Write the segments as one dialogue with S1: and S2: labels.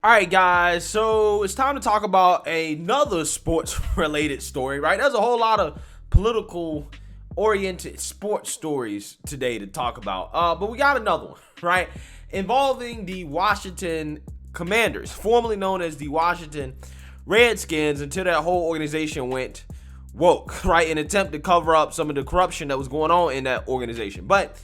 S1: All right, guys, so it's time to talk about another sports-related story, right? There's a whole lot of political-oriented sports stories today to talk about, but we got another one, right? Involving the Washington Commanders, formerly known as the Washington Redskins, until that whole organization went woke, right? In an attempt to cover up some of the corruption that was going on in that organization. But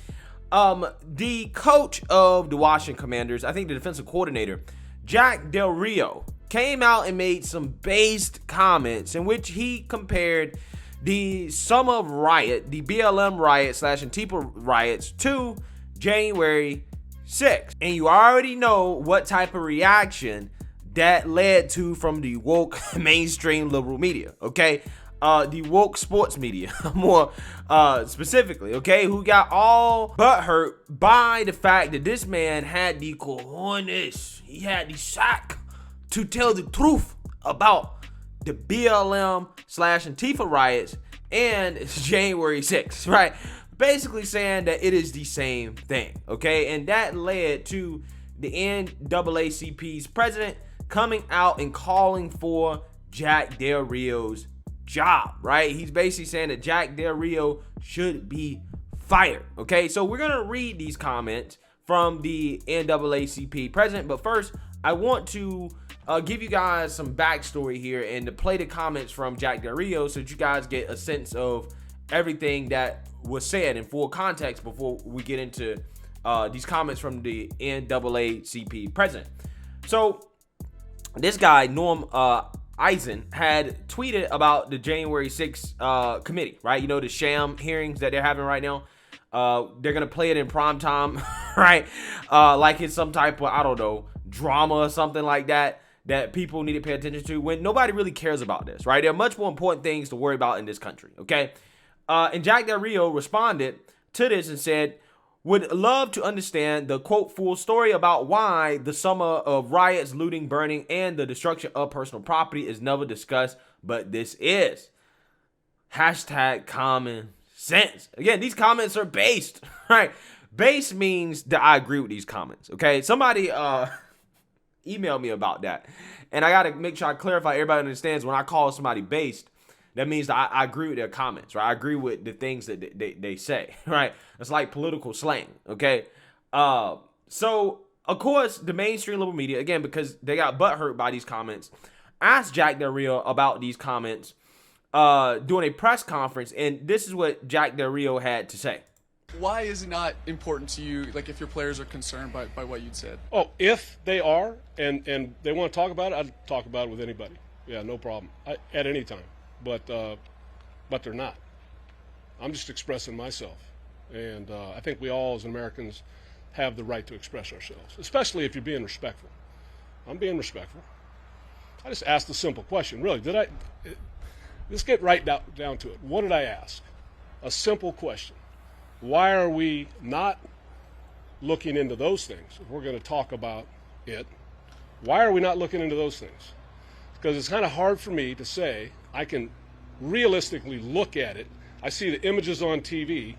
S1: the coach of the Washington Commanders, I think the defensive coordinator, Jack Del Rio, came out and made some based comments in which he compared the summer riot, the BLM riot / Antifa riots, to January 6th. And you already know what type of reaction that led to from the woke mainstream liberal media, okay? The woke sports media, more specifically, okay, who got all butthurt by the fact that this man had the cojones, he had the sack to tell the truth about the BLM / Antifa riots and January 6th, right? Basically saying that it is the same thing, okay? And that led to the NAACP's president coming out and calling for Jack Del Rio's job, right? He's basically saying that Jack Del Rio should be fired, okay? So we're gonna read these comments from the NAACP president, but first I want to give you guys some backstory here and to play the comments from Jack Del Rio so that you guys get a sense of everything that was said in full context before we get into these comments from the NAACP president. So this guy, Norm Eisen, had tweeted about the January 6th committee, right? You know, the sham hearings that they're having right now. They're going to play it in prime time, right? Like it's some type of, I don't know, drama or something like that people need to pay attention to when nobody really cares about this, right? There are much more important things to worry about in this country, okay? And Jack Del Rio responded to this and said, would love to understand the, quote, full story about why the summer of riots, looting, burning, and the destruction of personal property is never discussed, but this is. Hashtag common sense. Again, these comments are based, right? Based means that I agree with these comments, okay? Somebody emailed me about that, and I got to make sure I clarify everybody understands when I call somebody based, that means that I agree with their comments, right? I agree with the things that they say, right? It's like political slang, okay? So, of course, the mainstream liberal media, again, because they got butthurt by these comments, asked Jack Del Rio about these comments during a press conference, and this is what Jack Del Rio had to say.
S2: Why is it not important to you, like if your players are concerned by what you'd said?
S3: Oh, if they are and they want to talk about it, I'd talk about it with anybody. Yeah, no problem. At any time. But they're not. I'm just expressing myself. And I think we all as Americans have the right to express ourselves, especially if you're being respectful. I'm being respectful. I just asked a simple question. Really, let's get right down to it. What did I ask? A simple question. Why are we not looking into those things? If we're going to talk about it, why are we not looking into those things? Because it's kind of hard for me to say. I can realistically look at it. I see the images on TV.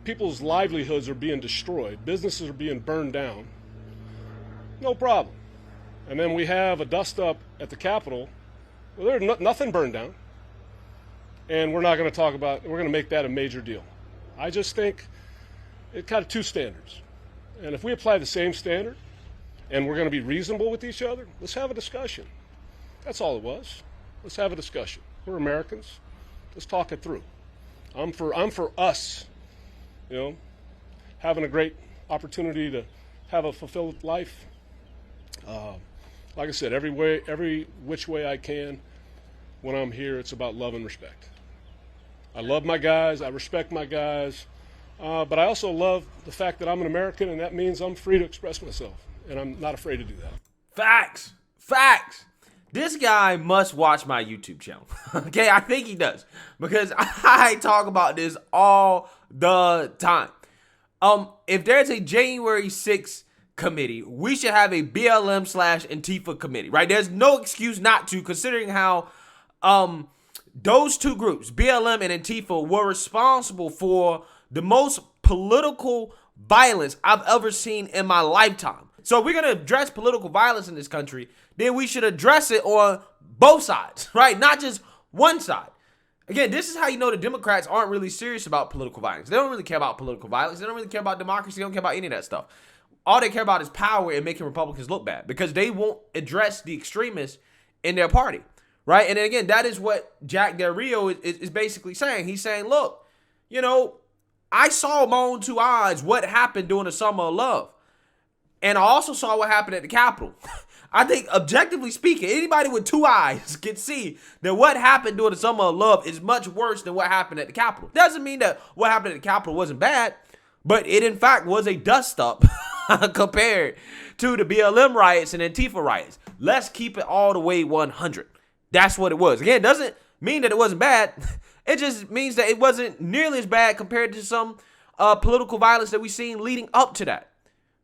S3: People's livelihoods are being destroyed. Businesses are being burned down. No problem. And then we have a dust up at the Capitol. Well, there's nothing burned down. And we're not going to talk about, we're going to make that a major deal. I just think it kind of two standards. And if we apply the same standard and we're going to be reasonable with each other, let's have a discussion. That's all it was. Let's have a discussion. We're Americans. Let's talk it through. I'm for us, you know, having a great opportunity to have a fulfilled life. Like I said, every which way I can. When I'm here, it's about love and respect. I love my guys. I respect my guys. But I also love the fact that I'm an American, and that means I'm free to express myself, and I'm not afraid to do that.
S1: Facts. This guy must watch my YouTube channel. Okay, I think he does. Because I talk about this all the time. If there's a January 6th committee, we should have a BLM / Antifa committee, right? There's no excuse not to, considering how those two groups, BLM and Antifa, were responsible for the most political violence I've ever seen in my lifetime. So if we're going to address political violence in this country, then we should address it on both sides, right? Not just one side. Again, this is how you know the Democrats aren't really serious about political violence. They don't really care about political violence. They don't really care about democracy. They don't care about any of that stuff. All they care about is power and making Republicans look bad because they won't address the extremists in their party, right? And then again, that is what Jack Del Rio is basically saying. He's saying, look, you know, I saw with my own two eyes what happened during the Summer of Love. And I also saw what happened at the Capitol. I think, objectively speaking, anybody with two eyes can see that what happened during the Summer of Love is much worse than what happened at the Capitol. Doesn't mean that what happened at the Capitol wasn't bad, but it, in fact, was a dust-up compared to the BLM riots and Antifa riots. Let's keep it all the way 100. That's what it was. Again, it doesn't mean that it wasn't bad. It just means that it wasn't nearly as bad compared to some political violence that we've seen leading up to that.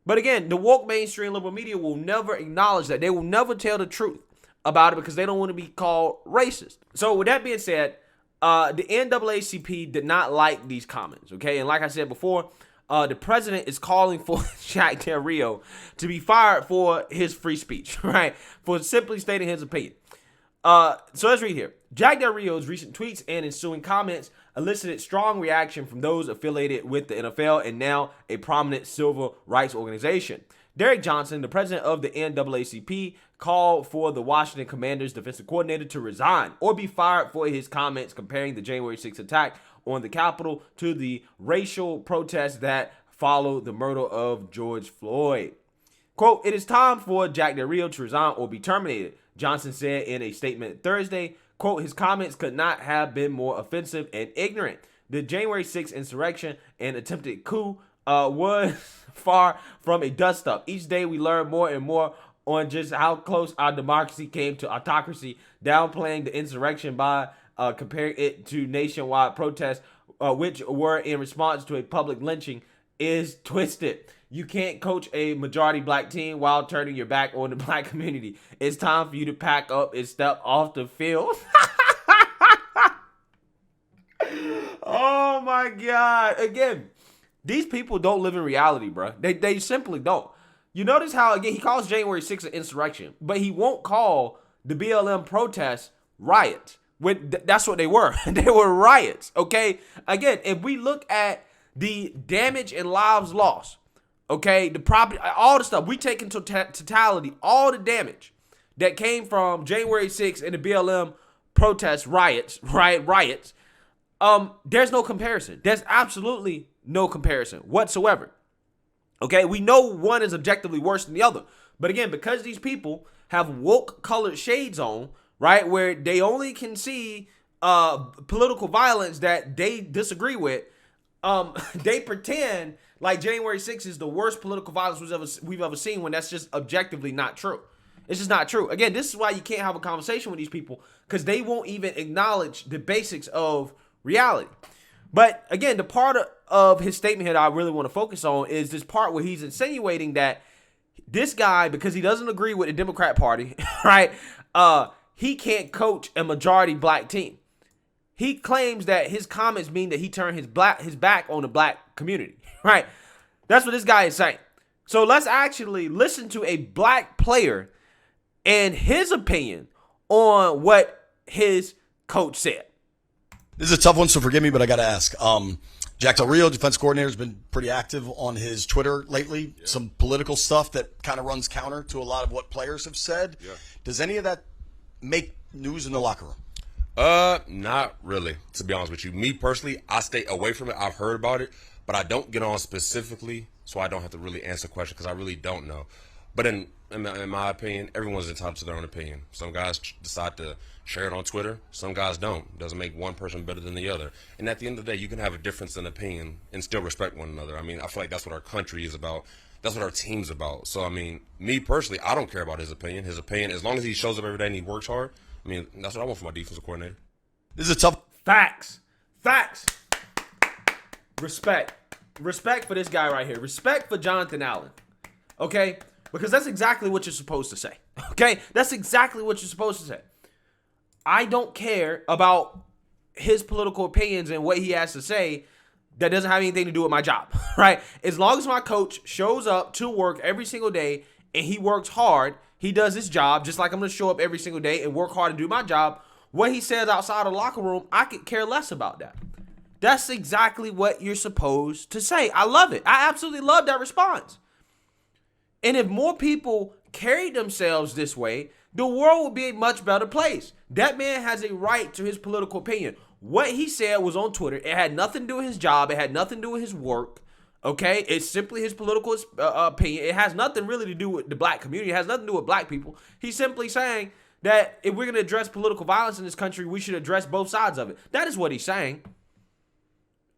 S1: But again, the woke mainstream liberal media will never acknowledge that. They will never tell the truth about it because they don't want to be called racist. So with that being said, the NAACP did not like these comments, okay? And like I said before, the president is calling for Jack Del Rio to be fired for his free speech, right? For simply stating his opinion. So let's read here. Jack Del Rio's recent tweets and ensuing comments elicited strong reaction from those affiliated with the NFL and now a prominent civil rights organization. Derrick Johnson, the president of the NAACP, called for the Washington Commanders defensive coordinator to resign or be fired for his comments comparing the January 6th attack on the Capitol to the racial protests that followed the murder of George Floyd. Quote, "It is time for Jack Del Rio to resign or be terminated," Johnson said in a statement Thursday. Quote, "His comments could not have been more offensive and ignorant. The January 6th insurrection and attempted coup was far from a dust-up. Each day we learn more and more on just how close our democracy came to autocracy. Downplaying the insurrection by comparing it to nationwide protests, which were in response to a public lynching, is twisted. You can't coach a majority black team while turning your back on the black community. It's time for you to pack up and step off the field." Oh my God. Again, these people don't live in reality, bro. They simply don't. You notice how, again, he calls January 6th an insurrection, but he won't call the BLM protests riots. That's what they were. They were riots, okay? Again, if we look at the damage and lives lost, okay, the property, all the stuff, we take into totality all the damage that came from January 6th and the BLM protest riots, there's no comparison. There's absolutely no comparison whatsoever. Okay, we know one is objectively worse than the other. But again, because these people have woke colored shades on, right, where they only can see political violence that they disagree with, they pretend like January 6th is the worst political violence we've ever seen, when that's just objectively not true. It's just not true. Again, this is why you can't have a conversation with these people, because they won't even acknowledge the basics of reality. But again, the part of his statement here that I really want to focus on is this part where he's insinuating that this guy, because he doesn't agree with the Democrat Party, right, he can't coach a majority black team. He claims that his comments mean that he turned his back on the black community, right? That's what this guy is saying. So let's actually listen to a black player and his opinion on what his coach said.
S4: This is a tough one, so forgive me, but I got to ask. Jack Del Rio, defense coordinator, has been pretty active on his Twitter lately. Yeah. Some political stuff that kind of runs counter to a lot of what players have said. Yeah. Does any of that make news in the locker room?
S5: Not really, to be honest with you. Me personally, I stay away from it. I've heard about it, but I don't get on specifically, so I don't have to really answer the question because I really don't know. But in my opinion, everyone's entitled to their own opinion. Some guys decide to share it on Twitter. Some guys don't. It doesn't make one person better than the other. And at the end of the day, you can have a difference in opinion and still respect one another. I mean, I feel like that's what our country is about. That's what our team's about. So, I mean, me personally, I don't care about his opinion. His opinion, as long as he shows up every day and he works hard, I mean, that's what I want from my defensive coordinator.
S4: This is a tough...
S1: Facts. Respect for this guy right here. Respect for Jonathan Allen. Okay? Because that's exactly what you're supposed to say. Okay? That's exactly what you're supposed to say. I don't care about his political opinions and what he has to say that doesn't have anything to do with my job, right? As long as my coach shows up to work every single day and he works hard, he does his job, just like I'm going to show up every single day and work hard to do my job. What he says outside of the locker room, I could care less about that. That's exactly what you're supposed to say. I love it. I absolutely love that response. And if more people carried themselves this way, the world would be a much better place. That man has a right to his political opinion. What he said was on Twitter. It had nothing to do with his job. It had nothing to do with his work. Okay? It's simply his political opinion. It has nothing really to do with the black community. It has nothing to do with black people. He's simply saying that if we're going to address political violence in this country, we should address both sides of it. That is what he's saying.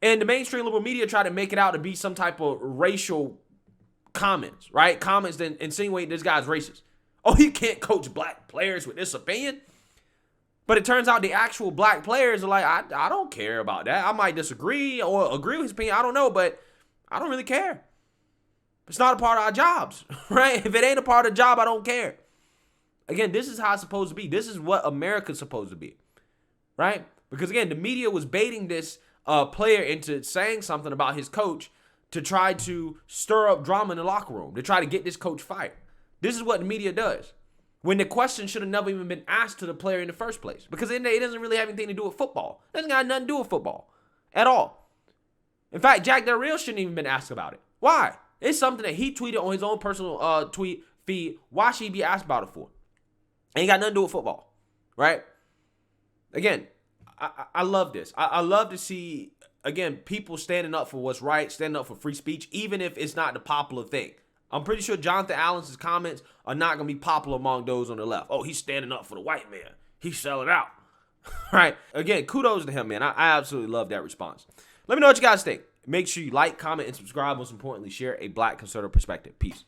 S1: And the mainstream liberal media try to make it out to be some type of racial comments, right? Comments that insinuate this guy's racist. Oh, he can't coach black players with this opinion. But it turns out the actual black players are like, I don't care about that. I might disagree or agree with his opinion. I don't know, but I don't really care. It's not a part of our jobs, right? If it ain't a part of the job, I don't care. Again, this is how it's supposed to be. This is what America's supposed to be, right? Because again, the media was baiting this player into saying something about his coach to try to stir up drama in the locker room, to try to get this coach fired. This is what the media does. When the question should have never even been asked to the player in the first place. Because it doesn't really have anything to do with football. It doesn't got nothing to do with football at all. In fact, Jack Del Rio shouldn't even been asked about it. Why? It's something that he tweeted on his own personal tweet feed. Why should he be asked about it for? Ain't got nothing to do with football. Right? Again, I love this. I love to see, again, people standing up for what's right, standing up for free speech, even if it's not the popular thing. I'm pretty sure Jonathan Allen's comments are not going to be popular among those on the left. Oh, he's standing up for the white man. He's selling out. Right? Again, kudos to him, man. I absolutely love that response. Let me know what you guys think. Make sure you like, comment, and subscribe. Most importantly, share a black conservative perspective. Peace.